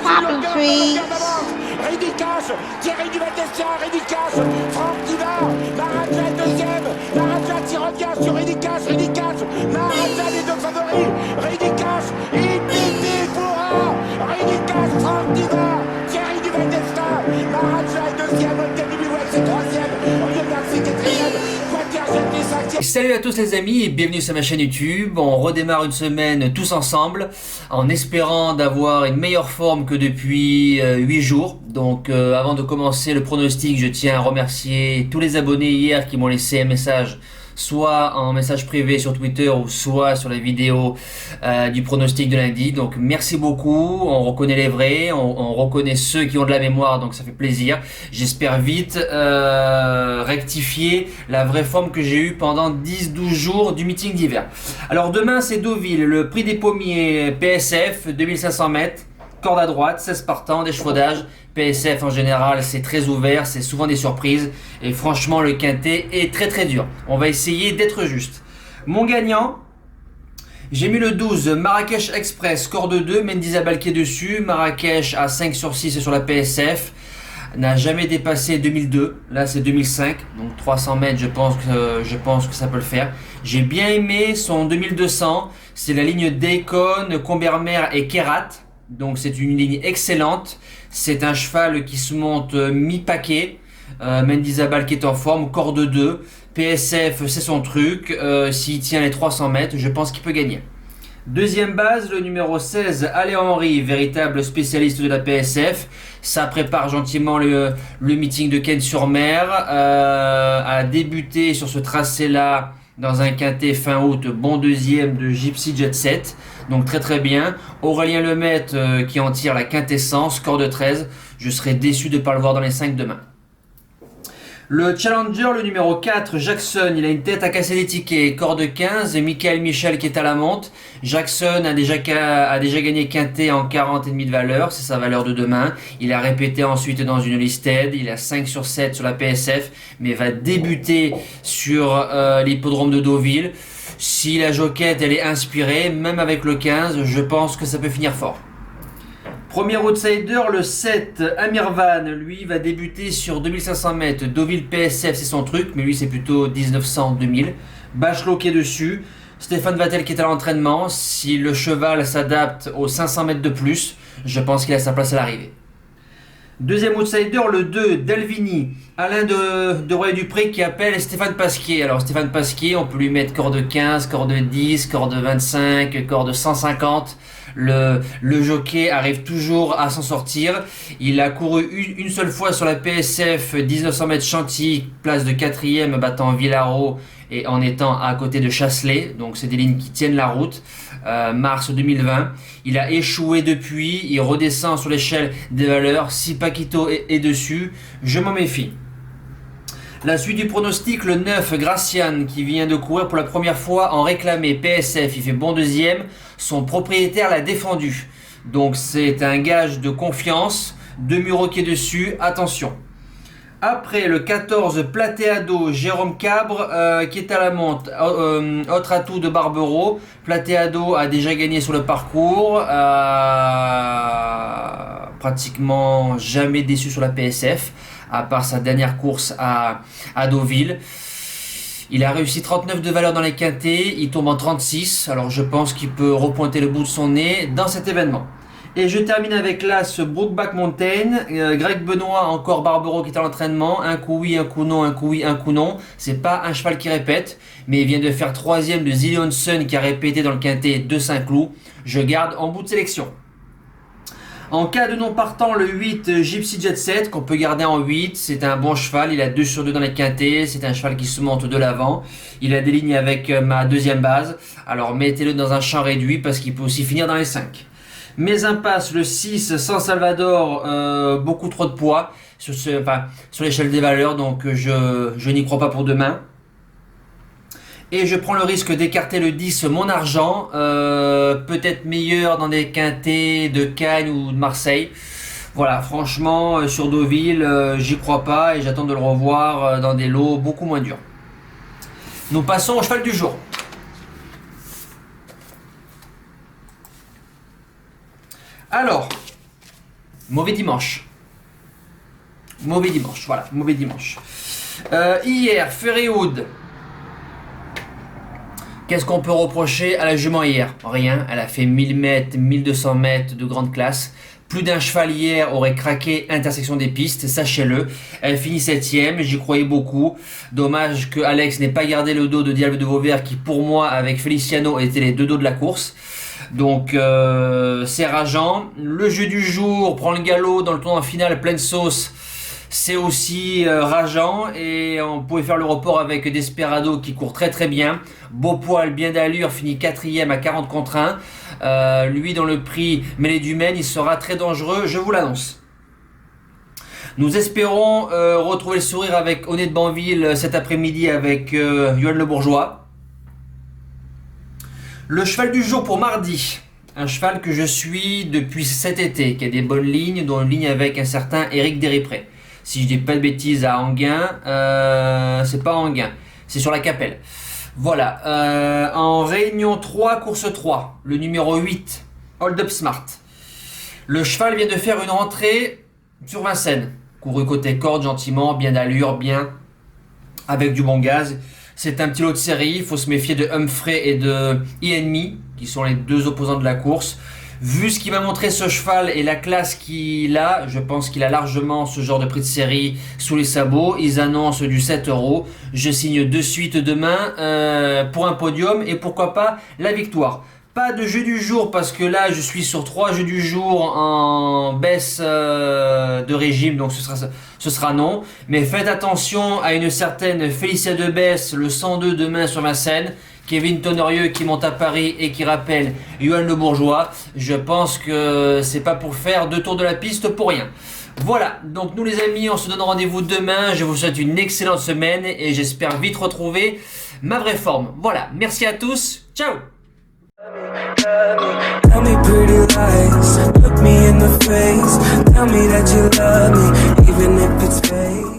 Poppy trees. Ridicache, Thierry du Val-d'Estia, Ridicache, Franck qui va, Maraja deuxième, Maraja qui revient sur Ridicache, Maraja les deux favoris, Ridicache, Ipiti Foura, Ridicache, Franck qui va, Thierry du Val-d'Estia, Maraja est deuxième, Olteni Biwet c'est troisième, Oriol Garcia quatrième, Quatergenti cinquième. Salut à tous les amis et bienvenue sur ma chaîne YouTube. On redémarre une semaine tous ensemble en espérant d'avoir une meilleure forme que depuis 8 jours. Donc avant de commencer le pronostic, je tiens à remercier tous les abonnés hier qui m'ont laissé un message, soit en message privé sur Twitter ou soit sur la vidéo du pronostic de lundi. Donc merci beaucoup, on reconnaît les vrais, on reconnaît ceux qui ont de la mémoire, donc ça fait plaisir. J'espère vite rectifier la vraie forme que j'ai eue pendant 10-12 jours du meeting d'hiver. Alors demain c'est Deauville, le prix des pommiers PSF, 2500 mètres, corde à droite, 16 partants, d'échafaudage. PSF en général c'est très ouvert, c'est souvent des surprises et franchement le quintet est très très dur. On va essayer d'être juste. Mon gagnant, j'ai mis le 12 Marrakech Express, corde 2, Mendizabal qui est dessus, Marrakech à 5 sur 6 sur la PSF, n'a jamais dépassé 2002, là c'est 2005, donc 300 mètres je pense que ça peut le faire. J'ai bien aimé son 2200, c'est la ligne Deacon, Combermer et Kerat. Donc c'est une ligne excellente, c'est un cheval qui se monte mi-paquet, Mendizabal qui est en forme, corde 2, PSF c'est son truc, s'il tient les 300 mètres je pense qu'il peut gagner. Deuxième base, le numéro 16, Allez Henry, véritable spécialiste de la PSF, ça prépare gentiment le meeting de Cannes-sur-Mer, a débuté sur ce tracé là dans un quintet fin août, bon deuxième de Gypsy Jet Set, donc très très bien. Aurélien Lemaitre qui en tire la quintessence, corde 13, je serais déçu de ne pas le voir dans les 5 demain. Le Challenger, le numéro 4, Jackson, il a une tête à casser des tickets, corde 15, Michael Michel qui est à la monte. Jackson a déjà gagné quintet en 40,5 de valeur, c'est sa valeur de demain. Il a répété ensuite dans une listed, il a 5 sur 7 sur la PSF, mais va débuter sur l'hippodrome de Deauville. Si la joquette elle est inspirée, même avec le 15, je pense que ça peut finir fort. Premier outsider, le 7, Amirvan, lui va débuter sur 2500 mètres. Deauville PSF c'est son truc, mais lui c'est plutôt 1900-2000. Bachelot qui est dessus. Stéphane Vattel qui est à l'entraînement. Si le cheval s'adapte aux 500 mètres de plus, je pense qu'il a sa place à l'arrivée. Deuxième outsider, le 2, Delvini, Alain de Royer-Dupré qui appelle Stéphane Pasquier. Alors Stéphane Pasquier, on peut lui mettre corde 15, corde 10, corde 25, corde 150. Le jockey arrive toujours à s'en sortir. Il a couru une seule fois sur la PSF 1900 mètres Chantilly, place de 4ème, battant Villaro et en étant à côté de Chasselet. Donc c'est des lignes qui tiennent la route. Mars 2020. Il a échoué depuis. Il redescend sur l'échelle des valeurs. Si Paquito est dessus, je m'en méfie. La suite du pronostic, le 9, Gracian, qui vient de courir pour la première fois en réclamé PSF, il fait bon deuxième, son propriétaire l'a défendu. Donc c'est un gage de confiance, Demuro qui est dessus, attention. Après le 14, Plateado, Jérôme Cabre qui est à la monte, autre atout de Barbero. Plateado a déjà gagné sur le parcours, pratiquement jamais déçu sur la PSF. À part sa dernière course à Deauville. Il a réussi 39 de valeur dans les quintets, il tombe en 36, alors je pense qu'il peut repointer le bout de son nez dans cet événement. Et je termine avec l'As Brookback Mountain, Greg Benoît, encore Barbero qui est à l'entraînement, un coup oui, un coup non, un coup oui, un coup non. C'est pas un cheval qui répète, mais il vient de faire 3ème de Zillion Sun qui a répété dans le quintet de Saint-Cloud. Je garde en bout de sélection. En cas de non partant, le 8, Gypsy Jet Set, qu'on peut garder en 8, c'est un bon cheval, il a 2 sur 2 dans les quintets, c'est un cheval qui se monte de l'avant, il a des lignes avec ma deuxième base, alors mettez-le dans un champ réduit parce qu'il peut aussi finir dans les 5. Mes impasses, le 6, San Salvador, beaucoup trop de poids sur l'échelle des valeurs, donc je n'y crois pas pour demain. Et je prends le risque d'écarter le 10, Mon Argent, peut-être meilleur dans des quintets de Cannes ou de Marseille. Voilà, franchement, sur Deauville, j'y crois pas et j'attends de le revoir dans des lots beaucoup moins durs. Nous passons au cheval du jour. Alors, mauvais dimanche. Mauvais dimanche, voilà, mauvais dimanche. Hier, Ferrywood. Qu'est-ce qu'on peut reprocher à la jument hier? Rien, elle a fait 1000 mètres, 1200 mètres de grande classe. Plus d'un cheval hier aurait craqué intersection des pistes, sachez-le. Elle finit 7ème, j'y croyais beaucoup. Dommage que Alex n'ait pas gardé le dos de Diable de Vauvert qui pour moi avec Feliciano étaient les deux dos de la course. Donc c'est rageant. Le jeu du jour prend le galop dans le tournoi final pleine sauce. C'est aussi rageant et on pouvait faire le report avec Desperado qui court très très bien. Beau poil, bien d'allure, finit 4ème à 40 contre 1. Lui dans le prix Mêlée du Maine, il sera très dangereux, je vous l'annonce. Nous espérons retrouver le sourire avec Honnête Banville cet après-midi avec Yoann Le Bourgeois. Le cheval du jour pour mardi. Un cheval que je suis depuis cet été, qui a des bonnes lignes, dont une ligne avec un certain Éric Deripré. Si je dis pas de bêtises à Anguin, c'est pas Anguin, c'est sur la Capelle. Voilà, en Réunion 3, course 3, le numéro 8, Hold Up Smart. Le cheval vient de faire une rentrée sur Vincennes. Couru côté corde gentiment, bien d'allure, bien, avec du bon gaz. C'est un petit lot de série, il faut se méfier de Humphrey et de Enemy, qui sont les deux opposants de la course. Vu ce qu'il m'a montré ce cheval et la classe qu'il a, je pense qu'il a largement ce genre de prix de série sous les sabots. Ils annoncent du 7 €. Je signe de suite demain pour un podium et pourquoi pas la victoire. Pas de jeu du jour parce que là je suis sur 3 jeux du jour en baisse de régime, donc ce sera non. Mais faites attention à une certaine Félicia Debesse, le 102 demain sur ma scène. Kevin Tonnerieux qui monte à Paris et qui rappelle Yoann Le Bourgeois. Je pense que c'est pas pour faire 2 tours de la piste pour rien. Voilà, donc nous les amis, on se donne rendez-vous demain. Je vous souhaite une excellente semaine et j'espère vite retrouver ma vraie forme. Voilà, merci à tous, ciao. Tell me pretty lies, look me in the face, tell me that you love me, even if it's fake.